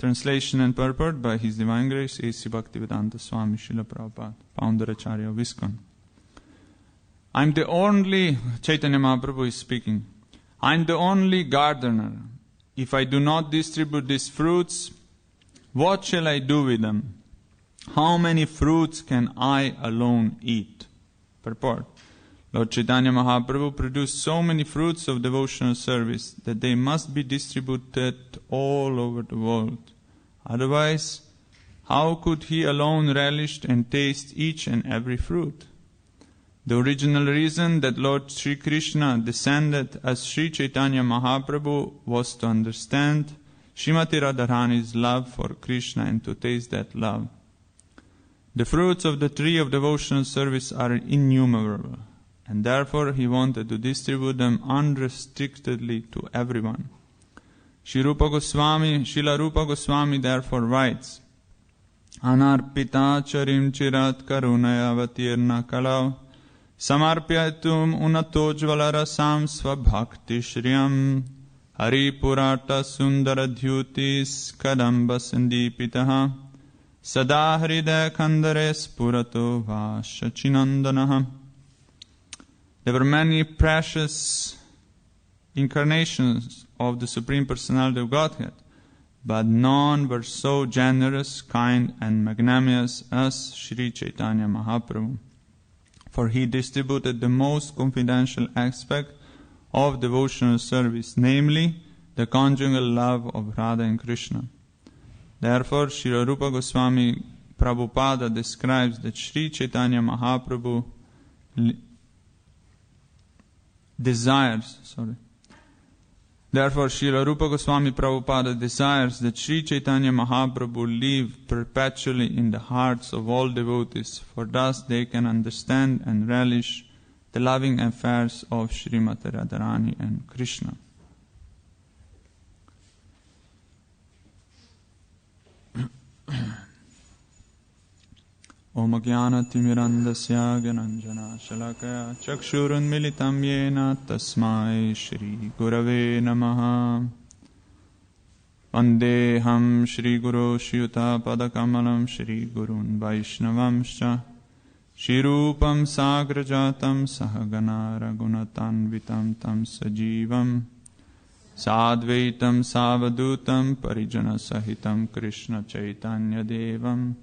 Translation and purport by His Divine Grace A.C. Bhaktivedanta Swami Srila Prabhupada, founder Acharya of ISKCON. I'm the only, Chaitanya Mahaprabhu is speaking, I'm the only gardener. If I do not distribute these fruits, what shall I do with them? How many fruits can I alone eat? Purport. Lord Chaitanya Mahaprabhu produced so many fruits of devotional service that they must be distributed all over the world. Otherwise, how could he alone relish and taste each and every fruit? The original reason that Lord Sri Krishna descended as Sri Chaitanya Mahaprabhu was to understand Srimati Radharani's love for Krishna and to taste that love. The fruits of the tree of devotional service are innumerable, and therefore he wanted to distribute them unrestrictedly to everyone. Srila Rupa Goswami therefore writes, Anarpita charim chirat karunaya avatirna kalau samarpyatum unatojvala rasam svabhakti shriyam haripurata sundara dhyutis kadamba sandipitaha sada hridaya khandare spurato vasachinandanaha. There were many precious incarnations of the Supreme Personality of Godhead, but none were so generous, kind, and magnanimous as Sri Chaitanya Mahaprabhu. For he distributed the most confidential aspect of devotional service, namely the conjugal love of Radha and Krishna. Therefore, Srila Rupa Goswami Prabhupada describes that Sri Chaitanya Mahaprabhu desires that Sri Chaitanya Mahaprabhu live perpetually in the hearts of all devotees, for thus they can understand and relish the loving affairs of Srimati Radharani and Krishna. Om Jnana-timirandasya Gyananjana Shalakaya Chakshurunmilitam Yena Tasmai Shri Gurave Namaha. Vandeham Shri Guru Shyuta Padakamalam Shri Gurun Vaishnavamscha Shri Rupam Sagrajatam Sahagana Ragunatanvitam Tam Sajivam Sadvaitam Savadutam Parijana Sahitam Krishna Chaitanya Devam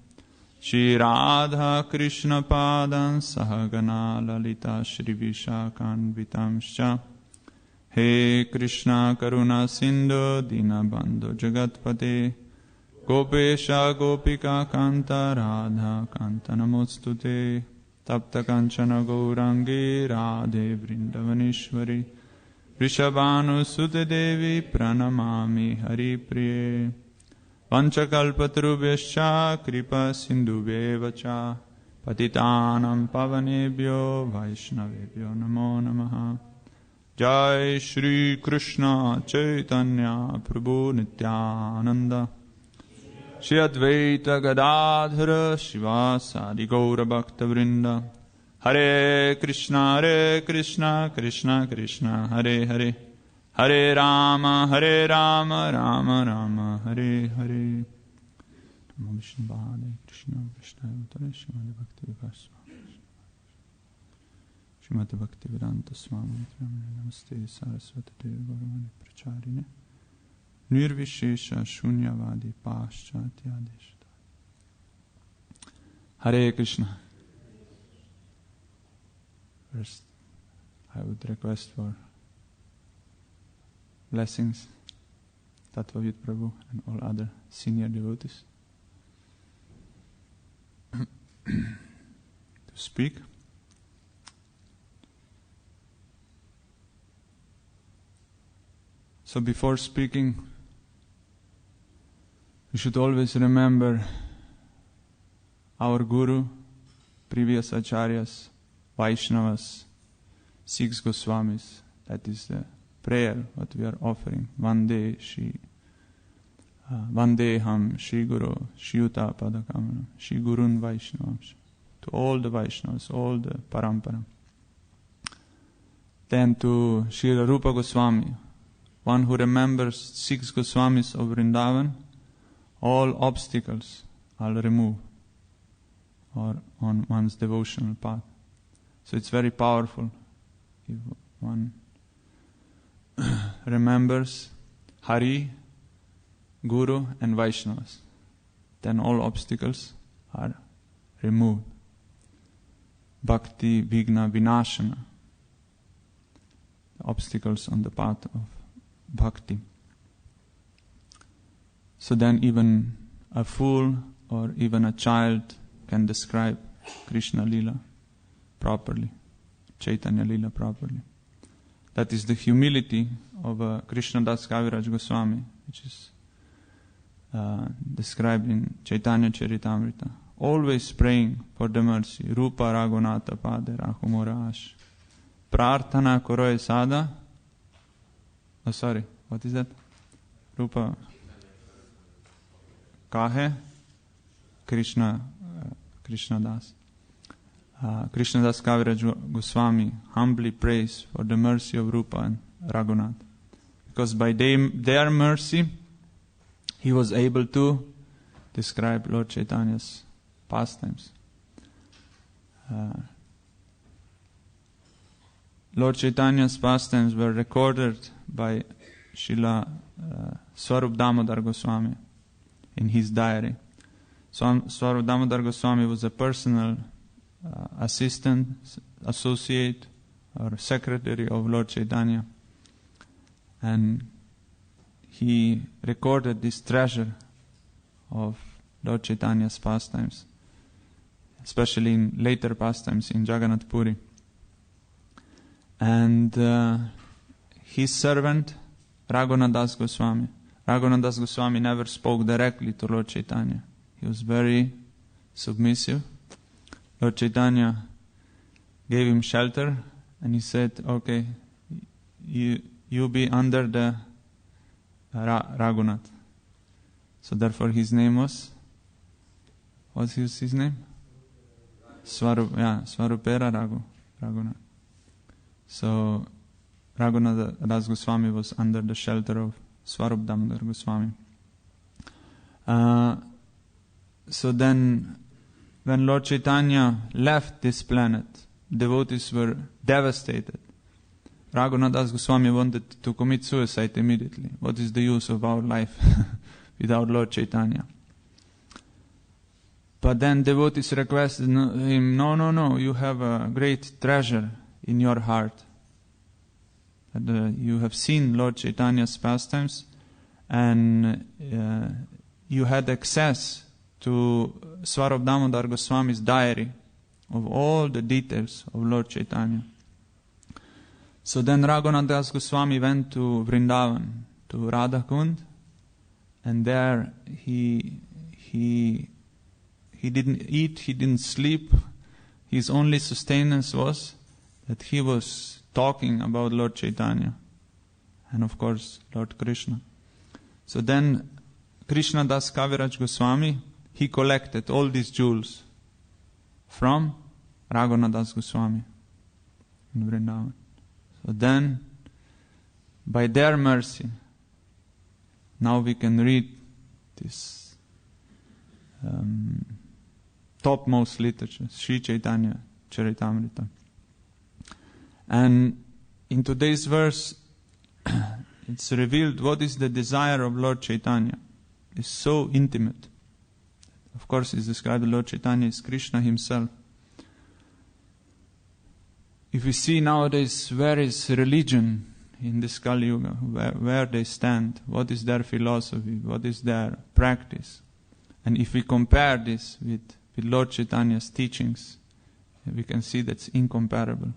Shri Radha Krishna Padan Sahagana Lalita Shri Vishakan Vitamscha He Krishna Karuna Sindhu Dinabandhu Jagatpate Gopesha Gopika Kanta Radha Kanta Namostute Tapta Kanchana Gaurangi Radhe Vrindavanishwari Rishabhanu Sute Devi Pranamami Hari Priye Vanchakalpatarubhyascha kripa sindhubhyevacha patitanam pavanebhyo vaishnavebhyo namo namaha. Jai Shri Krishna Chaitanya Prabhu Nityananda Shri Advaita Gadadhara Shivasadi Gaura Bhakta Vrinda Hare Krishna Krishna Krishna Hare Hare Hare Rama, Rama Rama, Hare Hare. Namo Vishnu Bhade, Krishna Krishna Avtare, Srimati Bhakti Vikas Srimati Bhakti Vedanta Swami Namaste Saraswati Devi Gauravani Pracharine Nirvishesha Shunyavadi Paschatya Deshata. Hare Krishna. First, I would request for blessings, Tattvavit Prabhu and all other senior devotees to speak. So before speaking, we should always remember our Guru, previous Acharyas, Vaishnavas, 6 Goswamis. That is the prayer what we are offering. Vandeham Shri Guru Shyuta Padakamalam Shri Gurun Vaishnavam. To all the Vaishnavas, all the Parampara. Then to Shri Rupa Goswami, one who remembers 6 Goswamis of Vrindavan, all obstacles are removed or on one's devotional path. So it's very powerful if one remembers Hari, Guru and Vaishnavas. Then all obstacles are removed. Bhakti Vigna Vinashana. Obstacles on the path of bhakti. So then even a fool or even a child can describe Krishna Lila properly, Chaitanya Lila properly. That is the humility of Krishna Das Kaviraj Goswami, which is described in Chaitanya Charitamrita. Always praying for the mercy. Rupa Raghunatha Pade Rakhumora Ash. Prarthana Koroe Sada. Oh, sorry, what is that? Rupa Kahe Krishna Das. Krishna Das Kaviraj Goswami humbly prays for the mercy of Rupa and Raghunath. Because by their mercy, he was able to describe Lord Chaitanya's pastimes. Lord Chaitanya's pastimes were recorded by Srila Swarup Damodar Goswami in his diary. Swarup Damodar Goswami was a personal assistant, associate, or secretary of Lord Chaitanya. And he recorded this treasure of Lord Chaitanya's pastimes, especially in later pastimes in Jagannath Puri. And his servant, Raghunath Das Goswami. Raghunath Das Goswami never spoke directly to Lord Chaitanya. He was very submissive. Lord Chaitanya gave him shelter and he said, okay, you be under the Raghunath. So therefore his name was, what's his name? Swarupera Raghunath. So Raghunath Das Goswami was under the shelter of Swarup Damodar Goswami. So then, when Lord Chaitanya left this planet, devotees were devastated. Raghunath Das Goswami wanted to commit suicide immediately. What is the use of our life without Lord Chaitanya? But then devotees requested him, no, you have a great treasure in your heart. And, you have seen Lord Chaitanya's pastimes and you had access to Swarup Damodar Goswami's diary of all the details of Lord Chaitanya. So then Raghunath Das Goswami went to Vrindavan, to Radha Kund, and there he didn't eat, he didn't sleep. His only sustenance was that he was talking about Lord Chaitanya and of course Lord Krishna. So then Krishna Das Kaviraj Goswami, he collected all these jewels from Raghunath Das Goswami in Vrindavan. So then, by their mercy, now we can read this topmost literature, Sri Chaitanya Charitamrita. And in today's verse, it's revealed what is the desire of Lord Chaitanya. It's so intimate. Of course, it's described Lord Chaitanya is Krishna himself. If we see nowadays where is religion in this Kali Yuga, where they stand, what is their philosophy, what is their practice, and if we compare this with Lord Chaitanya's teachings, we can see that's incomparable.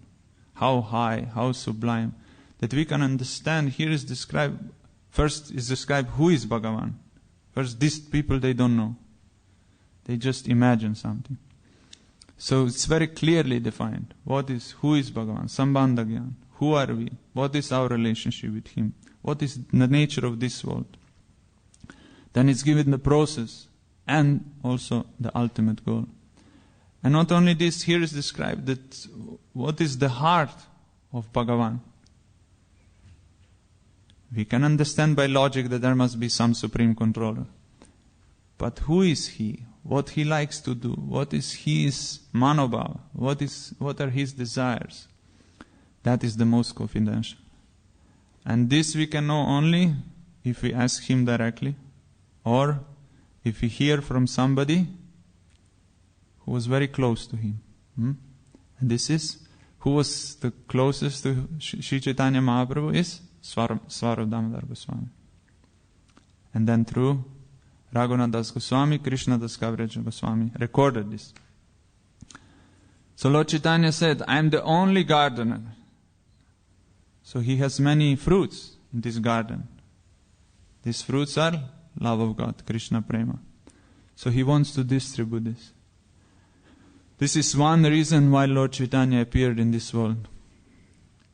How high, how sublime, that we can understand. Here is described, first is described who is Bhagavan. First, these people, they don't know. They just imagine something. So it's very clearly defined. Who is Bhagavan? Sambandha Gyan. Who are we? What is our relationship with Him? What is the nature of this world? Then it's given the process and also the ultimate goal. And not only this, here is described that what is the heart of Bhagavan. We can understand by logic that there must be some supreme controller. But who is he? What he likes to do? What is his manobhava? What are his desires? That is the most confidential. And this we can know only if we ask him directly, or if we hear from somebody who was very close to him. And this is, who was the closest to Sri Chaitanya Mahaprabhu is Swarup Damodar Goswami. And then through Raghunath Das Goswami, Krishna Das Kaviraj Goswami recorded this. So Lord Chaitanya said, I am the only gardener. So he has many fruits in this garden. These fruits are love of God, Krishna Prema. So he wants to distribute this. This is one reason why Lord Chaitanya appeared in this world.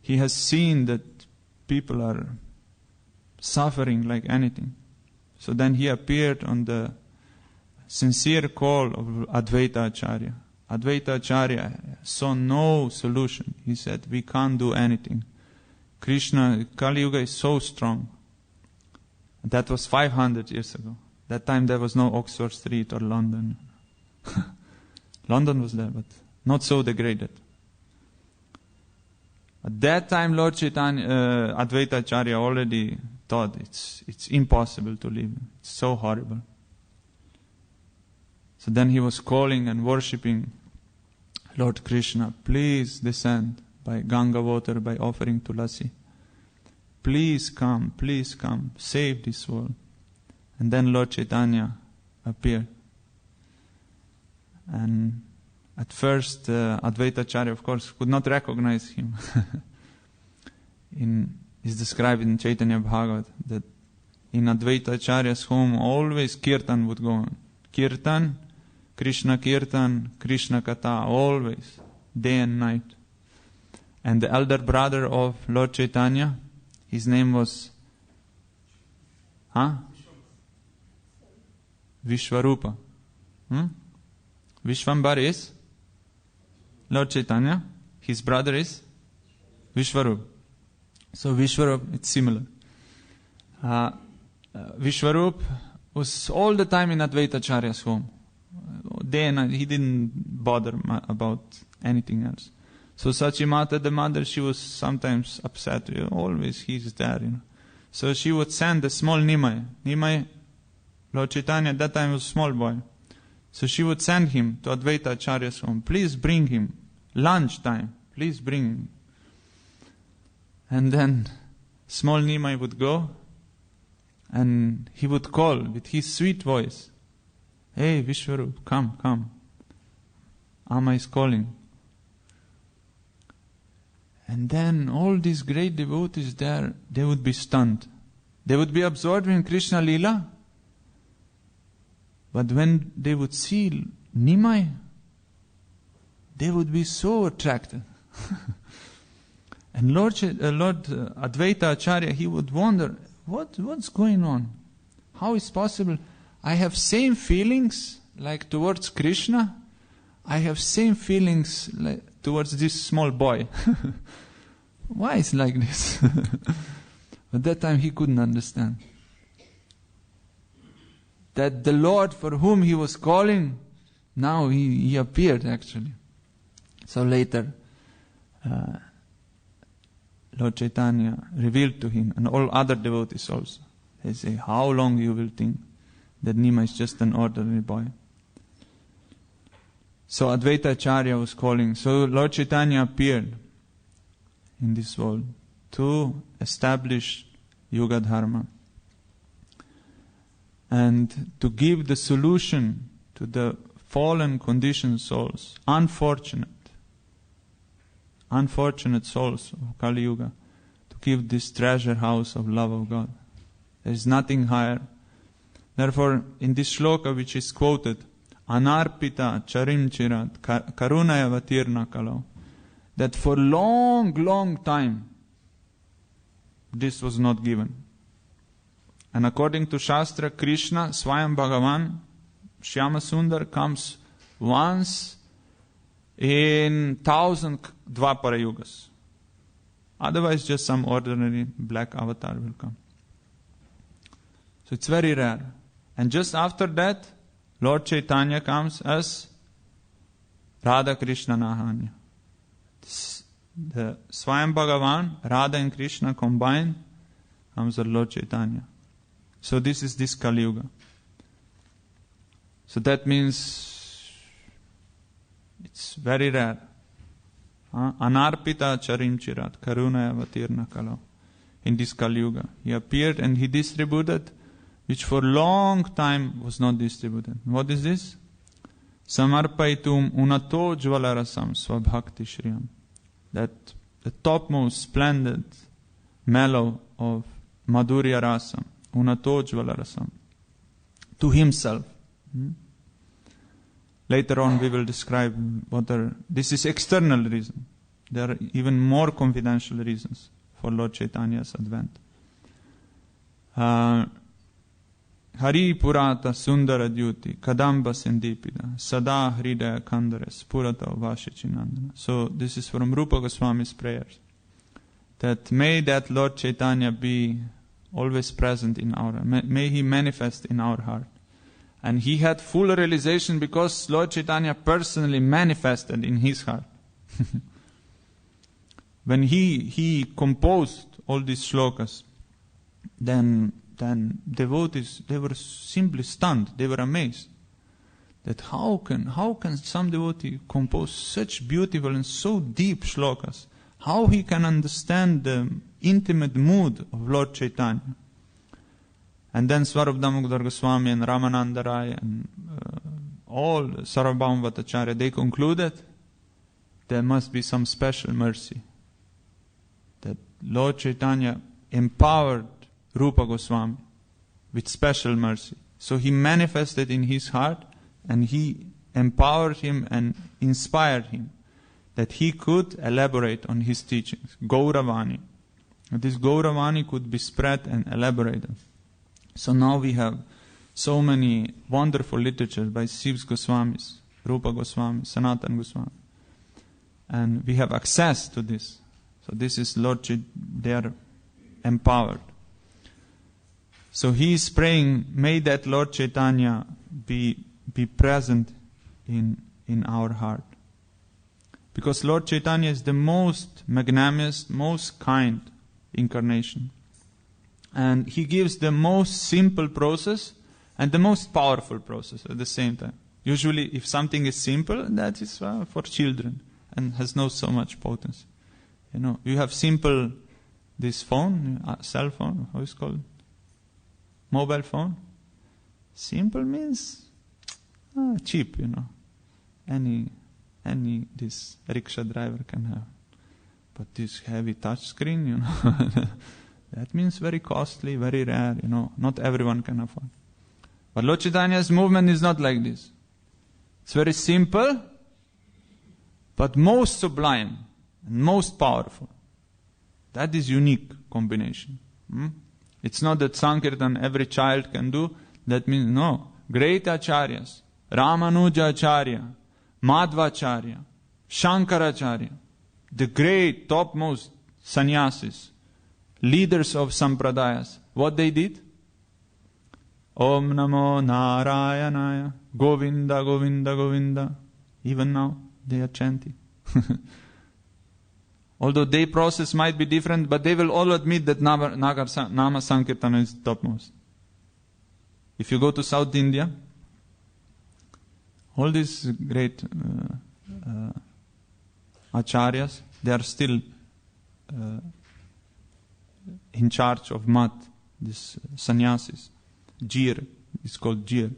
He has seen that people are suffering like anything. So then he appeared on the sincere call of Advaita Acharya. Advaita Acharya saw no solution. He said, we can't do anything. Krishna, Kali Yuga is so strong. That was 500 years ago. That time there was no Oxford Street or London. London was there, but not so degraded. At that time, Lord Chaitanya, Advaita Acharya already thought it's impossible to live. It's so horrible. So then he was calling and worshipping Lord Krishna, please descend by Ganga water, by offering tulasi. Please come, save this world. And then Lord Chaitanya appeared. And at first, Advaita Acharya, of course, could not recognize him. It's described in Chaitanya Bhagavat that in Advaita Acharya's home always kirtan would go on. Kirtan, Krishna Katha, always, day and night. And the elder brother of Lord Chaitanya, his name was Vishwarupa. Vishwambar is Lord Chaitanya. His brother is Vishwarup. So Vishwarup, it's similar. Vishwarup was all the time in Advaita Acharya's home. Day and night, he didn't bother about anything else. So Sachimata, the mother, she was sometimes upset. Always he's there, So she would send a small Nimai. Nimai, Lord Chaitanya at that time was a small boy. So she would send him to Advaita Acharya's home. Please bring him. Lunch time. Please bring him. And then small Nimai would go and he would call with his sweet voice. Hey Vishwarup, come. Amma is calling. And then all these great devotees there, they would be stunned. They would be absorbed in Krishna Lila. But when they would see Nimai, they would be so attracted. And Lord Advaita Acharya, he would wonder, what's going on? How is possible? I have same feelings like towards Krishna. I have same feelings like towards this small boy. Why is like this? At that time he couldn't understand. That the Lord for whom he was calling, now he appeared actually. So later, Lord Chaitanya revealed to him, and all other devotees also. They say, how long you will think that Nima is just an ordinary boy? So Advaita Acharya was calling. So Lord Chaitanya appeared in this world to establish Yuga Dharma and to give the solution to the fallen conditioned souls, unfortunate souls of Kali Yuga, to give this treasure house of love of God. There is nothing higher. Therefore, in this shloka which is quoted, Anarpita charim chirat karunaya vatirna kalau, that for long time this was not given. And according to Shastra, Krishna, Swayam Bhagavan, Shyama Sundar comes once in 1000 Dvapara Yugas. Otherwise just some ordinary black avatar will come. So it's very rare. And just after that, Lord Chaitanya comes as Radha Krishna Nahanya. The Swayam Bhagavan, Radha and Krishna combined, comes the Lord Chaitanya. So this is this Kali Yuga. So that means it's very rare. Anarpita charim chirat, karuna avatirna kalo. In this Kali Yuga, he appeared and he distributed, which for long time was not distributed. What is this? Samarpaitum unato jvalarasam svabhakti shriyam. That the topmost splendid mellow of Madhurya Rasam, unato jvalarasam, to himself. Later on we will describe this is external reason. There are even more confidential reasons for Lord Chaitanya's advent. Hari Purata Sundara Dyuti Kadamba Sindipida Sada Hridaya Kandare Spurata Vasichinandana. So this is from Rupa Goswami's prayers. That may that Lord Chaitanya be always present in may he manifest in our heart. And he had full realization because Lord Chaitanya personally manifested in his heart. When he composed all these shlokas, then devotees, they were simply stunned. They were amazed that how can some devotee compose such beautiful and so deep shlokas? How he can understand the intimate mood of Lord Chaitanya? And then Swarup Damodar Goswami and Ramananda Rai and all Sarvabhauma Bhattacharya, they concluded there must be some special mercy. That Lord Chaitanya empowered Rupa Goswami with special mercy. So he manifested in his heart and he empowered him and inspired him that he could elaborate on his teachings. Gauravani. This Gauravani could be spread and elaborated. So now we have so many wonderful literatures by Sivas Goswamis, Rupa Goswami, Sanatana Goswami. And we have access to this. So this is they are empowered. So he is praying, may that Lord Chaitanya be present in our heart. Because Lord Chaitanya is the most magnanimous, most kind incarnation. And he gives the most simple process and the most powerful process at the same time. Usually if something is simple, that is for children and has not so much potency. You have simple, this phone, cell phone, how is it called? Mobile phone. Simple means cheap, Any this rickshaw driver can have. But this heavy touch screen, that means very costly, very rare, not everyone can afford. But Lord Chaitanya's movement is not like this. It's very simple, but most sublime and most powerful. That is unique combination. It's not that Sankirtan every child can do. That means no. Great acharyas, Ramanuja Acharya, Madhvacharya, Shankaracharya, the great topmost sannyasis, leaders of sampradayas, what they did? Om Namo Narayanaya, Govinda, Govinda, Govinda. Even now, they are chanting. Although their process might be different, but they will all admit that Nama Sankirtana is topmost. If you go to South India, all these great acharyas, they are still in charge of mat, these sannyasis. Jir, it's called Jir.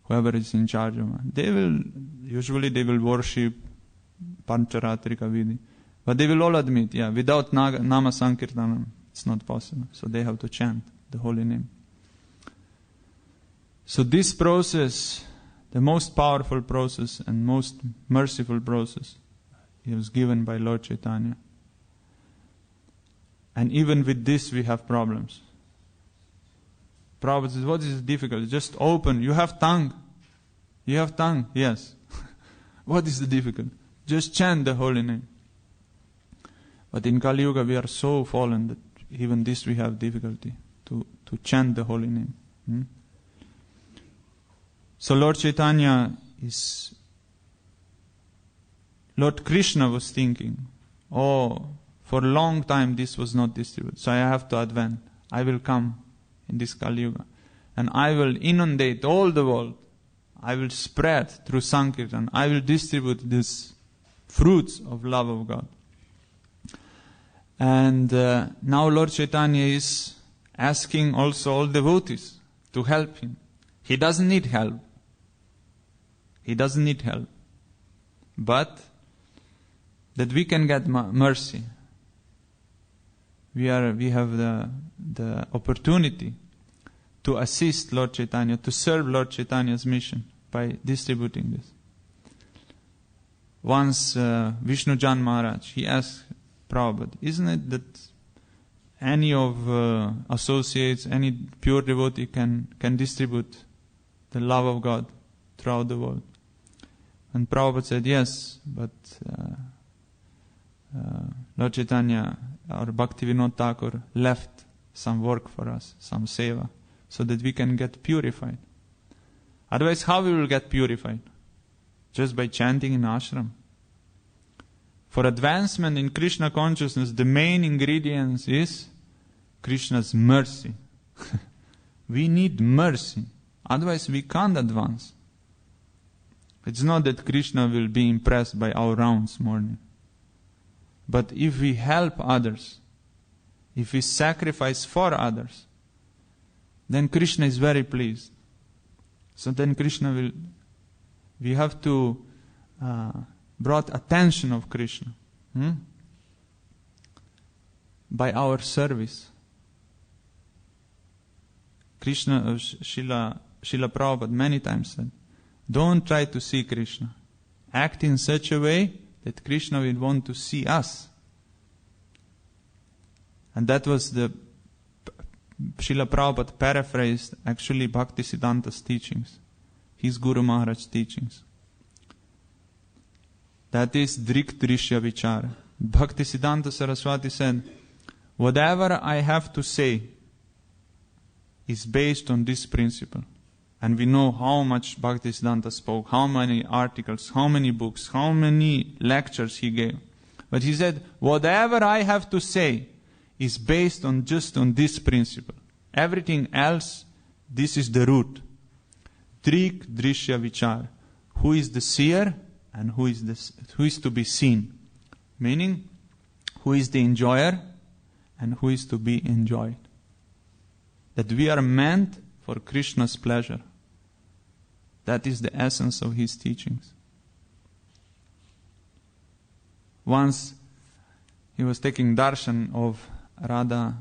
Whoever is in charge of mat. They will worship Pancharatrika Vidhi. But they will all admit, without Nama Sankirtanam, it's not possible. So they have to chant the holy name. So this process, the most powerful process and most merciful process, it was given by Lord Chaitanya. And even with this we have problems. Prabhupada says, what is difficult? Just open. You have tongue. You have tongue? Yes. What is the difficult? Just chant the holy name. But in Kali Yuga we are so fallen that even this we have difficulty to chant the holy name. So Lord Chaitanya Lord Krishna was thinking, oh, for a long time this was not distributed, so I have to advance. I will come in this Kali Yuga, and I will inundate all the world. I will spread through Sankirtan. I will distribute these fruits of love of God. And now Lord Chaitanya is asking also all devotees to help him. He doesn't need help. He doesn't need help. But that we can get mercy. We have the opportunity to assist Lord Chaitanya, to serve Lord Chaitanya's mission by distributing this. Once Vishnu Jan Maharaj, he asked Prabhupada, isn't it that any of associates, any pure devotee can distribute the love of God throughout the world? And Prabhupada said, yes, but Lord Chaitanya, our Bhaktivinoda Thakur, left some work for us, some seva, so that we can get purified. Otherwise, how we will get purified? Just by chanting in ashram. For advancement in Krishna consciousness, the main ingredient is Krishna's mercy. We need mercy. Otherwise, we can't advance. It's not that Krishna will be impressed by our rounds morning. But if we help others, if we sacrifice for others, then Krishna is very pleased. So then Krishna will, we have to brought attention of Krishna by our service. Krishna, Srila Prabhupada many times said, don't try to see Krishna. Act in such a way that Krishna will want to see us. And that was the Srila Prabhupada paraphrased actually Bhaktisiddhanta's teachings, his Guru Maharaj's teachings. That is Drik Drishya Vichara. Bhaktisiddhanta Saraswati said, whatever I have to say is based on this principle. And we know how much Bhaktisiddhanta spoke, how many articles, how many books, how many lectures he gave. But he said, whatever I have to say is based on just on this principle. Everything else, this is the root. Drik Drishya Vichara. Who is the seer and who is to be seen? Meaning, who is the enjoyer and who is to be enjoyed. That we are meant for Krishna's pleasure. That is the essence of his teachings. Once he was taking darshan of Radha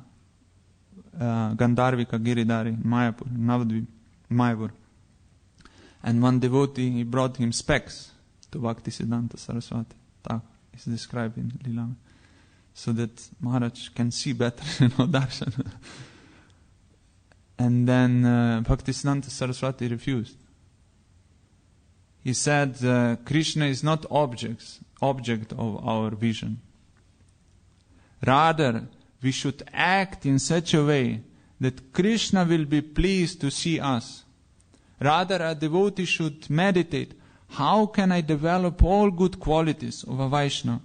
Gandharvika Giridhari in Mayapur, Navadvip, Mayapur. And one devotee, he brought him specs to Bhaktisiddhanta Saraswati. Thakur is described in Lila. So that Maharaj can see better, darshan. And then Bhaktisiddhanta Saraswati refused. He said, Krishna is not object of our vision. Rather, we should act in such a way that Krishna will be pleased to see us. Rather, a devotee should meditate, how can I develop all good qualities of a Vaishnava,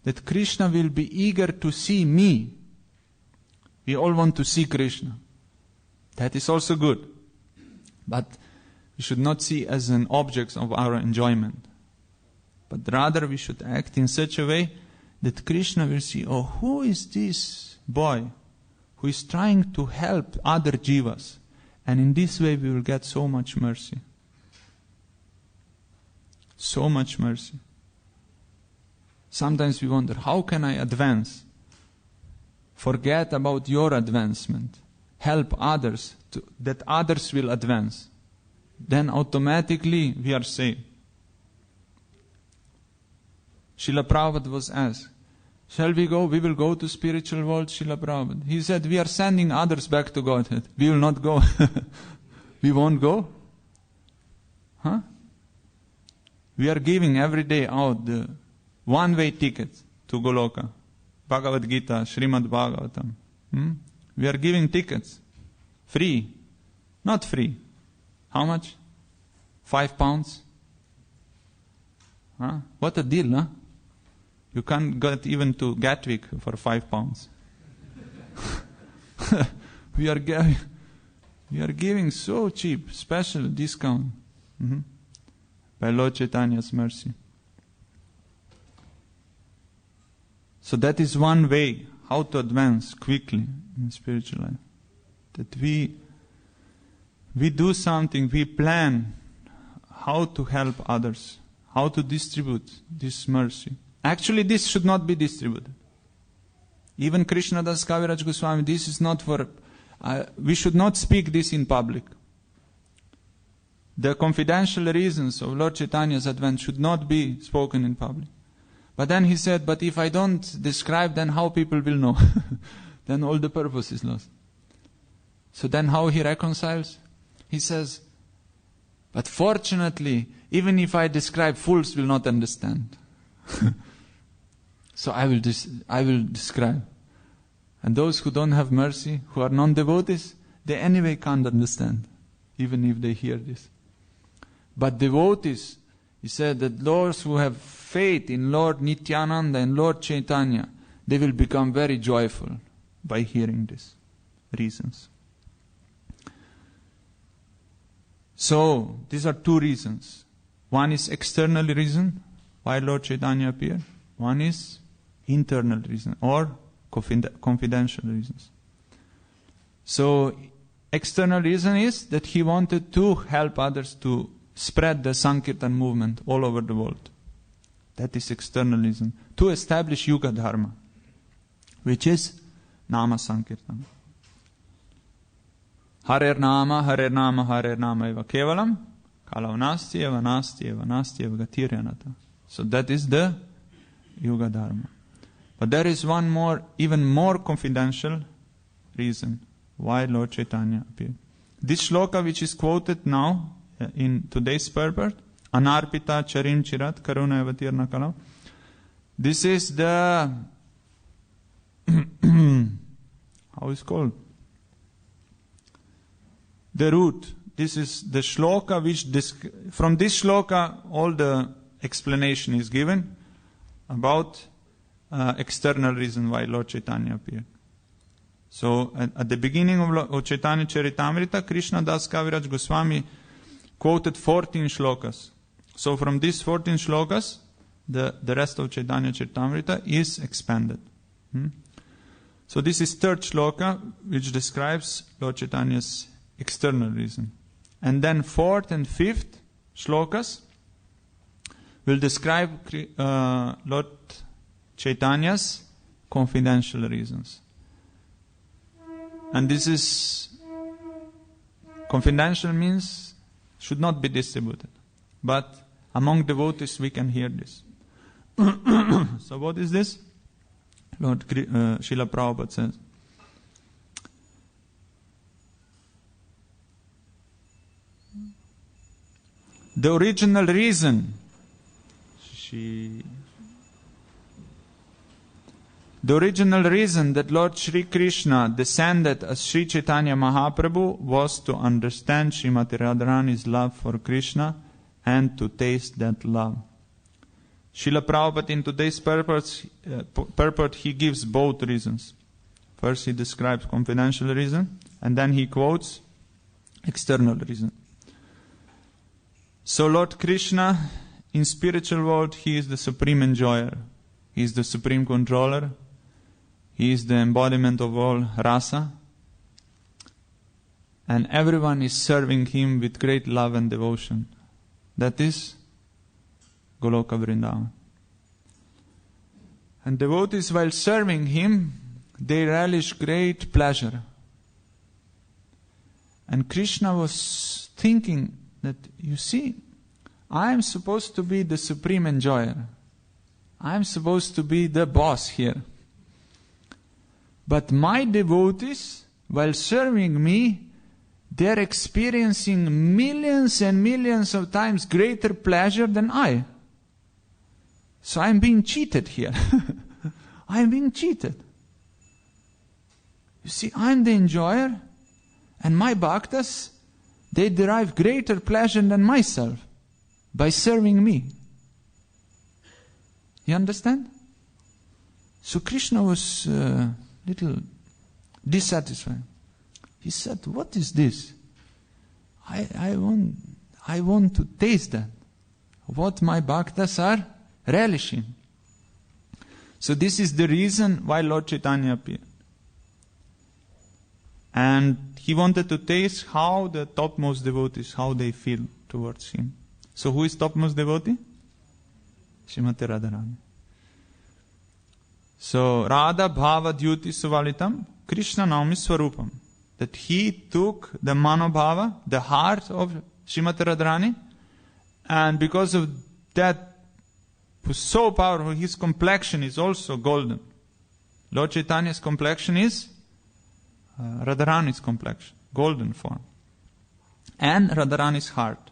that Krishna will be eager to see me. We all want to see Krishna. That is also good. But we should not see as an object of our enjoyment. But rather we should act in such a way that Krishna will see, oh, who is this boy who is trying to help other jivas? And in this way we will get so much mercy. So much mercy. Sometimes we wonder, how can I advance? Forget about your advancement. Help others, that others will advance. Then automatically we are saved. Srila Prabhupada was asked, shall we go? We will go to spiritual world, Srila Prabhupada. He said, we are sending others back to Godhead. We will not go. We won't go? Huh? We are giving every day out the one-way ticket to Goloka. Bhagavad Gita, Srimad Bhagavatam. We are giving tickets. Free. Not free. How much? £5? Huh? What a deal, huh? You can't get even to Gatwick for £5. We are giving so cheap, special discount by Lord Chaitanya's mercy. So that is one way how to advance quickly in spiritual life. That we do something, we plan how to help others, how to distribute this mercy. Actually, this should not be distributed. Even Krishna Das Kaviraj Goswami, this is not for... we should not speak this in public. The confidential reasons of Lord Chaitanya's advent should not be spoken in public. But then he said, but if I don't describe, then how people will know? Then all the purpose is lost. So then how he reconciles? He says, but fortunately, even if I describe, fools will not understand. So I will describe. And those who don't have mercy, who are non-devotees, they anyway can't understand, even if they hear this. But devotees, he said that those who have faith in Lord Nityananda and Lord Chaitanya, they will become very joyful by hearing these reasons. So, these are two reasons. One is external reason, why Lord Chaitanya appeared. One is internal reason, or confidential reasons. So, external reason is that he wanted to help others to spread the Sankirtan movement all over the world. That is external reason. To establish Yuga Dharma, which is Nama Sankirtan. Harer Nama, Harer Nama, Harer Nama eva kevalam, kalau nasti eva nasti eva nasti eva gatiryanata. So that is the Yuga Dharma. But there is one more, even more confidential reason why Lord Chaitanya appeared. This shloka which is quoted now in today's purport, Anarpita Charim Chirat Karuna Evatirna Kalam. This is the how is it called? The root. This is the shloka which from this shloka all the explanation is given about external reason why Lord Chaitanya appeared. So at the beginning of Chaitanya Charitamrita, Krishna Das Kaviraj Goswami quoted 14 shlokas. So from these 14 shlokas, the rest of Chaitanya Charitamrita is expanded. So this is third shloka, which describes Lord Chaitanya's external reason. And then fourth and fifth shlokas will describe Lord Chaitanya's confidential reasons. And this is, confidential means should not be distributed. But among devotees we can hear this. So what is this? Lord Srila Prabhupada says, the original reason that Lord Shri Krishna descended as Shri Chaitanya Mahaprabhu was to understand Srimati Radharani's love for Krishna and to taste that love. Srila Prabhupada in today's purport he gives both reasons. First he describes confidential reason and then he quotes external reason. So Lord Krishna in spiritual world he is the supreme enjoyer. He is the supreme controller. He is the embodiment of all rasa. And everyone is serving him with great love and devotion. That is Goloka Vrindavan. And devotees, while serving him, they relish great pleasure. And Krishna was thinking that, you see, I am supposed to be the supreme enjoyer. I am supposed to be the boss here. But my devotees, while serving me, they are experiencing millions and millions of times greater pleasure than I. So I am being cheated here. I am being cheated. You see, I am the enjoyer, and my bhaktas, they derive greater pleasure than myself by serving me. You understand? So Krishna was little dissatisfied. He said, what is this? I want to taste that. What my bhaktas are relishing. So this is the reason why Lord Chaitanya appeared. And he wanted to taste how the topmost devotees, how they feel towards him. So who is topmost devotee? Srimati Radharani. So Radha Bhava Dyuti Suvalitam Krishna Naumi Swarupam. That he took the Manobhava, the heart of Srimati Radharani, and because of that was so powerful, his complexion is also golden. Lord Chaitanya's complexion is Radharani's complexion, golden form. And Radharani's heart.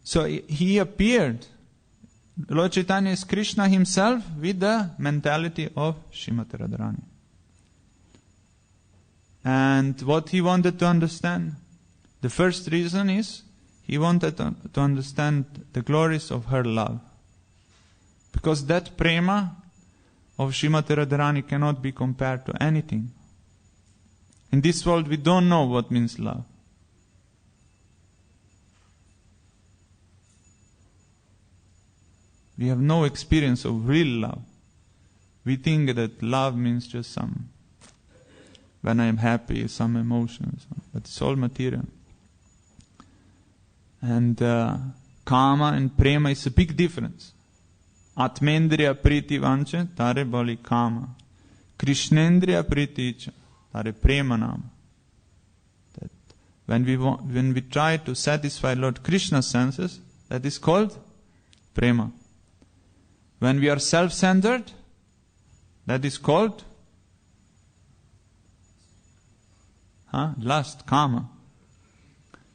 So he appeared, Lord Chaitanya is Krishna himself with the mentality of Srimati Radharani. And what he wanted to understand, the first reason is, he wanted to understand the glories of her love. Because that prema of Srimati Radharani cannot be compared to anything. In this world we don't know what means love. We have no experience of real love. We think that love means just some, when I am happy, some emotions. But it's all material. And kama and prema is a big difference. Atmendriya priti vancha, tare boli kama. Krishnendriya priti icha, tare prema nama. That when we try to satisfy Lord Krishna's senses, that is called prema. When we are self-centered, that is called lust, kama.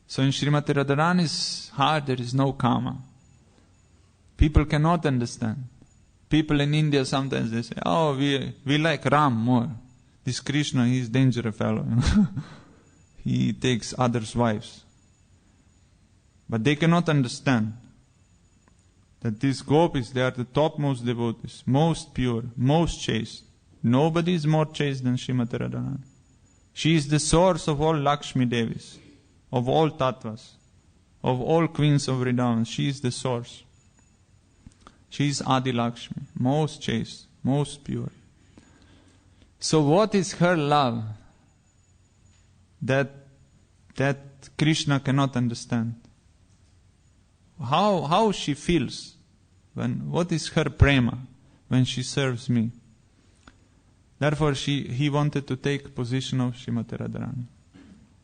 So in Srimati Radharani's heart there is no kama. People cannot understand. People in India sometimes they say, oh, we like Ram more. This Krishna, he is a dangerous fellow. He takes others' wives. But they cannot understand that these gopis, they are the topmost devotees, most pure, most chaste. Nobody is more chaste than Srimati Radharani. She is the source of all Lakshmi Devis, of all tattvas, of all queens of Vrindavan. She is the source. She is Adi Lakshmi, most chaste, most pure. So what is her love that Krishna cannot understand? How she feels what is her prema when she serves me? Therefore he wanted to take position of Srimati Radharani.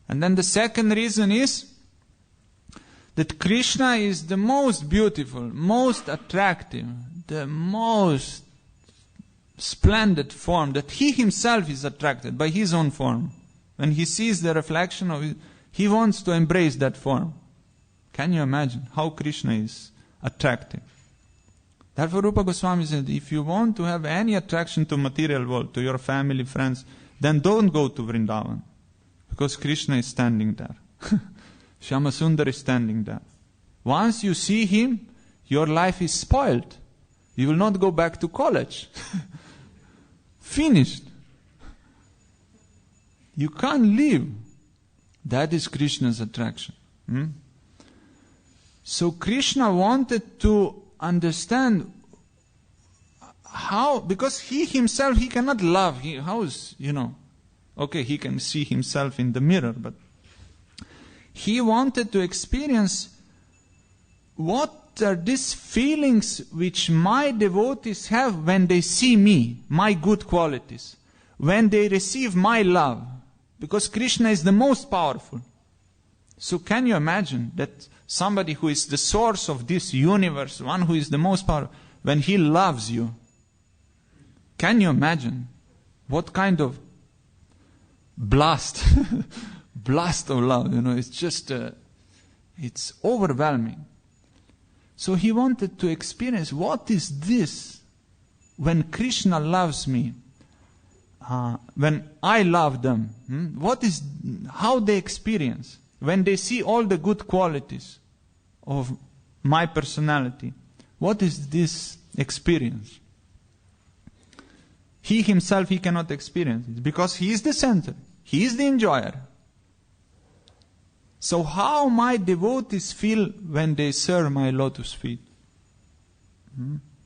And then the second reason is that Krishna is the most beautiful, most attractive, the most splendid form, that he himself is attracted by his own form. When he sees the reflection of it, he wants to embrace that form. Can you imagine how Krishna is attractive? Therefore Rupa Goswami said, if you want to have any attraction to material world, to your family, friends, then don't go to Vrindavan. Because Krishna is standing there. Shyamasundar is standing there. Once you see him, your life is spoiled. You will not go back to college. Finished. You can't live. That is Krishna's attraction. So Krishna wanted to understand how, because he himself, he cannot love. Okay, he can see himself in the mirror, but he wanted to experience what are these feelings which my devotees have when they see me, my good qualities, when they receive my love, because Krishna is the most powerful. So can you imagine that somebody who is the source of this universe, one who is the most powerful, when he loves you, can you imagine what kind of blast of love, it's just, it's overwhelming. So he wanted to experience, what is this when Krishna loves me, when I love them, how they experience. when they see all the good qualities of my personality, what is this experience? He himself, he cannot experience it because he is the center. He is the enjoyer. So how my devotees feel when they serve my lotus feet?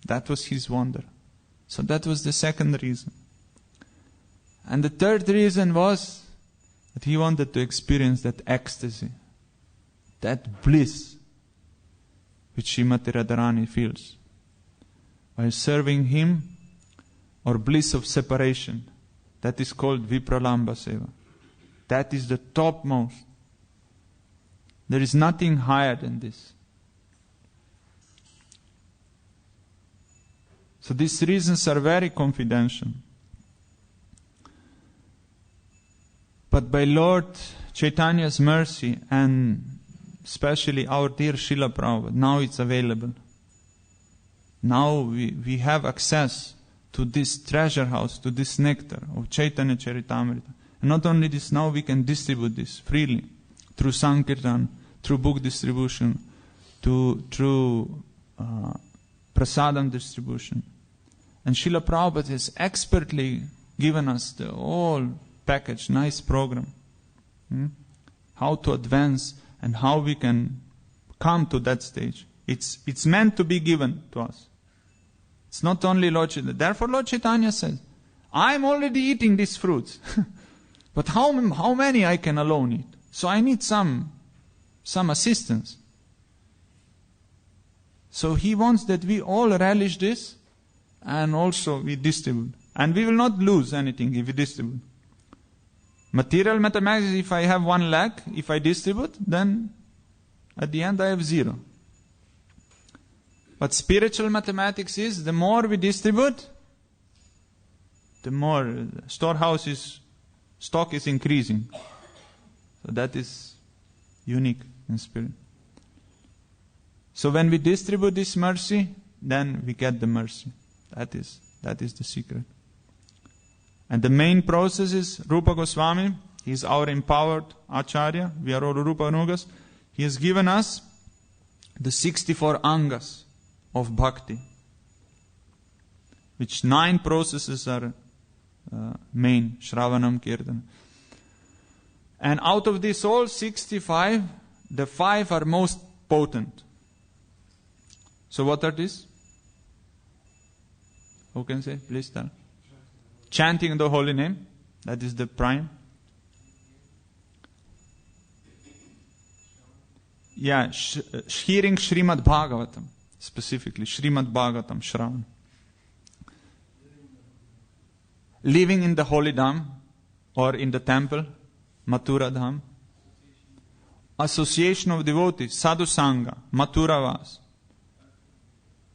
That was his wonder. So that was the second reason. And the third reason was that he wanted to experience that ecstasy, that bliss which Srimati Radharani feels while serving him, or bliss of separation. That is called Vipralamba Seva. That is the topmost. There is nothing higher than this. So these reasons are very confidential. But by Lord Chaitanya's mercy, and especially our dear Srila Prabhupada, now it's available. Now we have access to this treasure house, to this nectar of Chaitanya Charitamrita. And not only this, now we can distribute this freely through Sankirtan, through book distribution, through prasadam distribution. And Srila Prabhupada has expertly given us the whole package, nice program. How to advance and how we can come to that stage. It's meant to be given to us. It's not only Lord Chaitanya. Therefore Lord Chaitanya says, I'm already eating these fruits. But how many I can alone eat? So I need some assistance. So he wants that we all relish this and also we distribute. And we will not lose anything if we distribute. Material mathematics, if I have 1 lakh, if I distribute, then at the end I have 0. But spiritual mathematics is, the more we distribute, the more stock is increasing. So that is unique in spirit. So when we distribute this mercy, then we get the mercy. That is the secret. And the main process is Rupa Goswami. He is our empowered Acharya. We are all Rupa Anugas. He has given us the 64 angas of bhakti, which 9 processes are main, Shravanam, Kirtan. And out of this all 65, the 5 are most potent. So what are these? Who can say? Please tell. Chanting the holy name, that is the prime. Yeah, hearing Srimad Bhagavatam, specifically Srimad Bhagavatam, Shravan. Living in the holy dham or in the temple, Mathura dham. Association of devotees, Sadhu Sangha, Mathura Vas,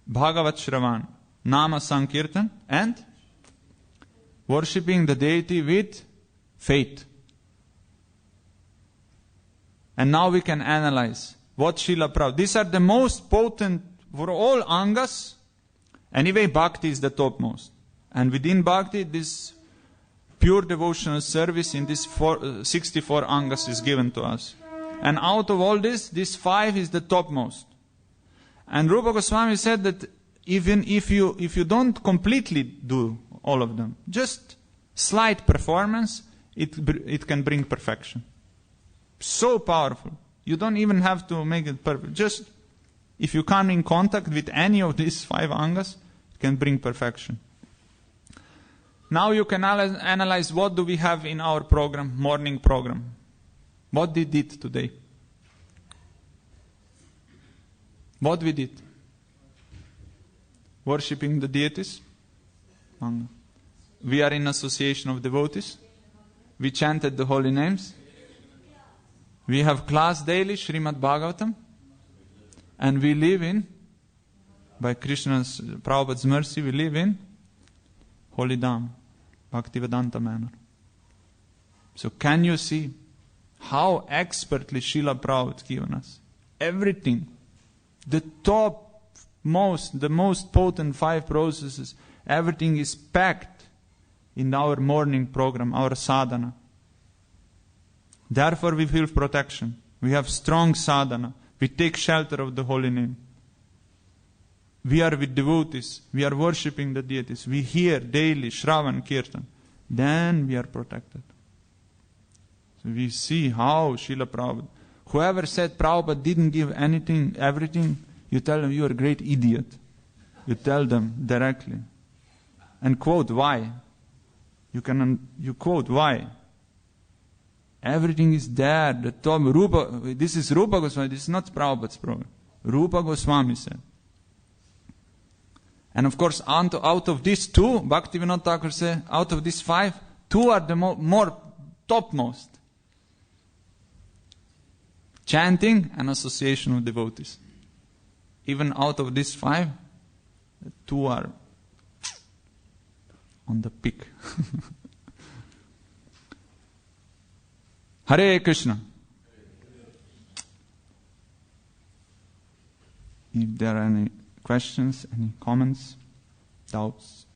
Bhagavat Shravan, Nama Sankirtan, and worshipping the deity with faith. And now we can analyze what Srila Prabhupada. These are the most potent for all angas. Anyway, bhakti is the topmost. And within bhakti, this pure devotional service in this 64 angas is given to us. And out of all this 5 is the topmost. And Rupa Goswami said that even if you don't completely do all of them, just slight performance, it can bring perfection. So powerful. You don't even have to make it perfect. Just if you come in contact with any of these 5 angas, it can bring perfection. Now you can analyze what do we have in our program, morning program. What we did today. What we did. Worshipping the deities. We are in association of devotees. We chanted the holy names. We have class daily, Srimad Bhagavatam. And we live in, by Krishna's, Prabhupada's mercy, we live in Holy Dham, Bhaktivedanta manner. So can you see how expertly Srila Prabhupada given us? Everything. The most potent 5 processes, everything is packed in our morning program, our sadhana. Therefore we feel protection. We have strong sadhana. We take shelter of the holy name. We are with devotees. We are worshipping the deities. We hear daily Shravan Kirtan. Then we are protected. So we see how Srila Prabhupada. Whoever said Prabhupada didn't give anything, everything, you tell them you are a great idiot. You tell them directly. And quote why. You quote why. Everything is there. The top, Rupa, this is Rupa Goswami, this is not Prabhupada's program. Rupa Goswami said. And of course, out of these two, Bhaktivinoda Thakur said, out of these 5, 2 are the more topmost. Chanting and association with devotees. Even out of these 5, 2 are on the peak. Hare Krishna. If there are any questions, any comments, doubts,